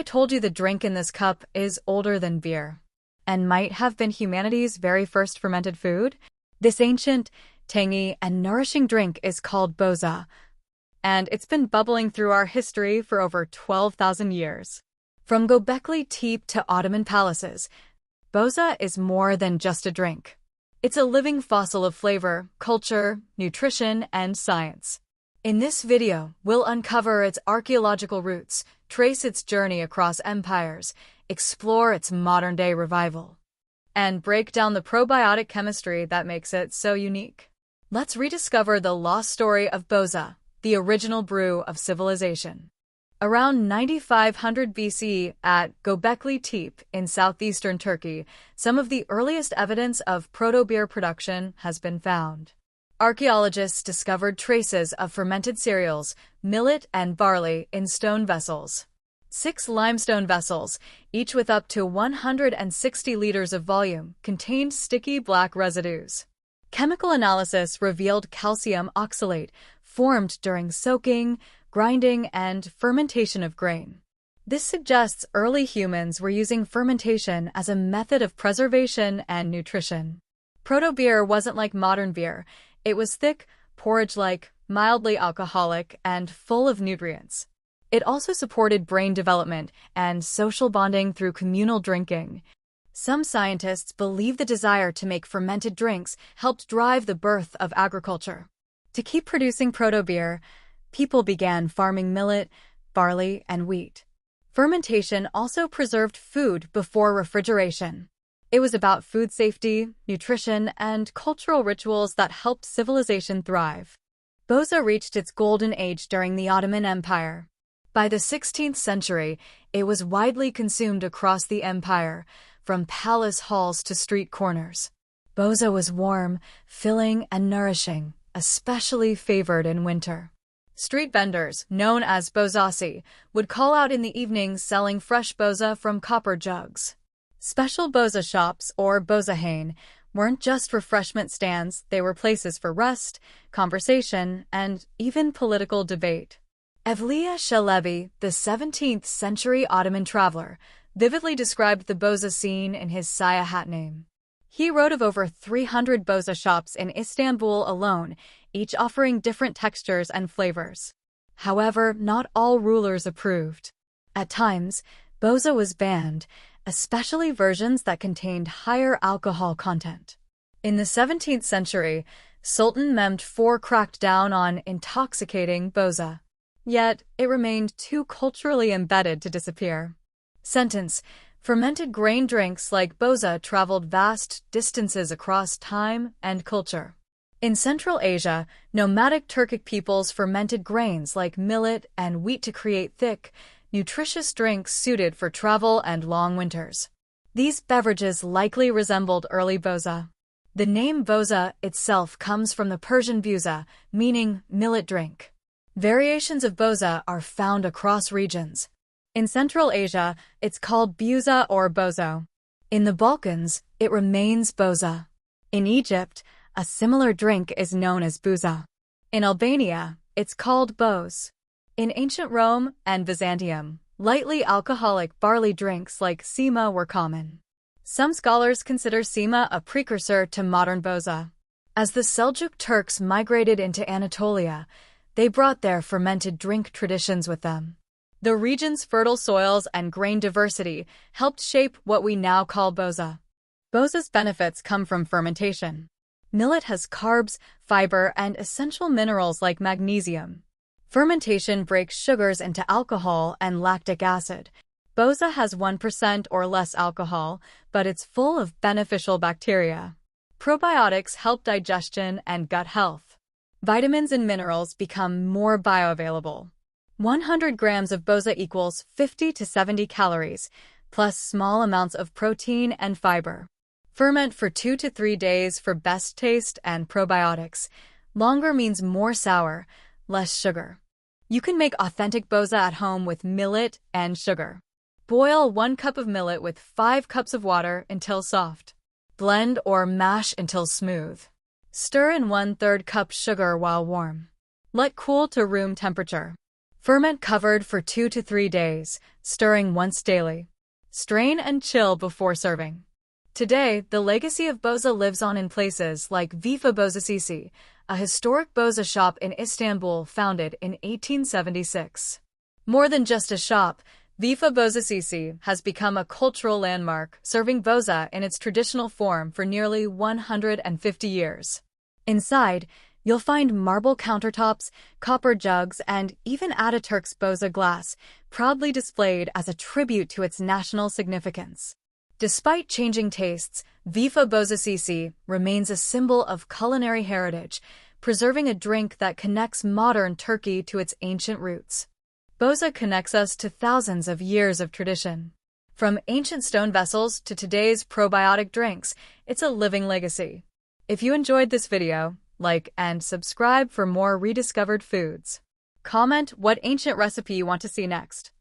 I told you the drink in this cup is older than beer and might have been humanity's very first fermented food? This ancient, tangy, and nourishing drink is called boza, and it's been bubbling through our history for over 12,000 years. From Göbekli Tepe to Ottoman palaces, boza is more than just a drink. It's a living fossil of flavor, culture, nutrition, and science. In this video, we'll uncover its archaeological roots, trace its journey across empires, explore its modern-day revival, and break down the probiotic chemistry that makes it so unique. Let's rediscover the lost story of boza, the original brew of civilization. Around 9500 BC at Göbekli Tepe in southeastern Turkey, some of the earliest evidence of Proto-Beer production has been found. Archaeologists discovered traces of fermented cereals, millet and barley in stone vessels. 6 limestone vessels, each with up to 160 liters of volume, contained sticky black residues. Chemical analysis revealed calcium oxalate, formed during soaking, grinding, and fermentation of grain. This suggests early humans were using fermentation as a method of preservation and nutrition. Proto-beer wasn't like modern beer. It was thick, porridge-like, mildly alcoholic, and full of nutrients. It also supported brain development and social bonding through communal drinking. Some scientists believe the desire to make fermented drinks helped drive the birth of agriculture. To keep producing proto-beer, people began farming millet, barley, and wheat. Fermentation also preserved food before refrigeration. It was about food safety, nutrition, and cultural rituals that helped civilization thrive. Boza reached its golden age during the Ottoman Empire. By the 16th century, it was widely consumed across the empire, from palace halls to street corners. Boza was warm, filling, and nourishing, especially favored in winter. Street vendors, known as bozasi, would call out in the evenings selling fresh boza from copper jugs. Special boza shops, or bozahane, weren't just refreshment stands, they were places for rest, conversation, and even political debate. Evliya Çelebi, the 17th-century Ottoman traveler, vividly described the boza scene in his Seyahatname. He wrote of over 300 boza shops in Istanbul alone, each offering different textures and flavors. However, not all rulers approved. At times, boza was banned, especially versions that contained higher alcohol content. In the 17th century, Sultan Mehmed IV cracked down on intoxicating boza. Yet, it remained too culturally embedded to disappear. Sentence: fermented grain drinks like boza traveled vast distances across time and culture. In Central Asia, nomadic Turkic peoples fermented grains like millet and wheat to create thick, nutritious drinks suited for travel and long winters. These beverages likely resembled early boza. The name boza itself comes from the Persian buza, meaning millet drink. Variations of boza are found across regions. In Central Asia, it's called buza or bozo. In the Balkans, it remains boza. In Egypt, a similar drink is known as bouza. In Albania, it's called bozë. In ancient Rome and Byzantium, lightly alcoholic barley drinks like sima were common. Some scholars consider sima a precursor to modern boza. As the Seljuk Turks migrated into Anatolia, they brought their fermented drink traditions with them. The region's fertile soils and grain diversity helped shape what we now call boza. Boza's benefits come from fermentation. Millet has carbs, fiber, and essential minerals like magnesium. Fermentation breaks sugars into alcohol and lactic acid. Boza has 1% or less alcohol, but it's full of beneficial bacteria. Probiotics help digestion and gut health. Vitamins and minerals become more bioavailable. 100 grams of boza equals 50 to 70 calories, plus small amounts of protein and fiber. Ferment for 2 to 3 days for best taste and probiotics. Longer means more sour, less sugar. You can make authentic boza at home with millet and sugar. Boil 1 cup of millet with 5 cups of water until soft. Blend or mash until smooth. Stir in 1/3 cup sugar while warm. Let cool to room temperature. Ferment covered for 2 to 3 days, stirring once daily. Strain and chill before serving. Today, the legacy of boza lives on in places like Vifa Boza, a historic boza shop in Istanbul founded in 1876. More than just a shop, Vifa Boza has become a cultural landmark, serving boza in its traditional form for nearly 150 years. Inside, you'll find marble countertops, copper jugs, and even Turks boza glass, proudly displayed as a tribute to its national significance. Despite changing tastes, Vifa Boza remains a symbol of culinary heritage, preserving a drink that connects modern Turkey to its ancient roots. Boza connects us to thousands of years of tradition. From ancient stone vessels to today's probiotic drinks, it's a living legacy. If you enjoyed this video, like and subscribe for more rediscovered foods. Comment what ancient recipe you want to see next.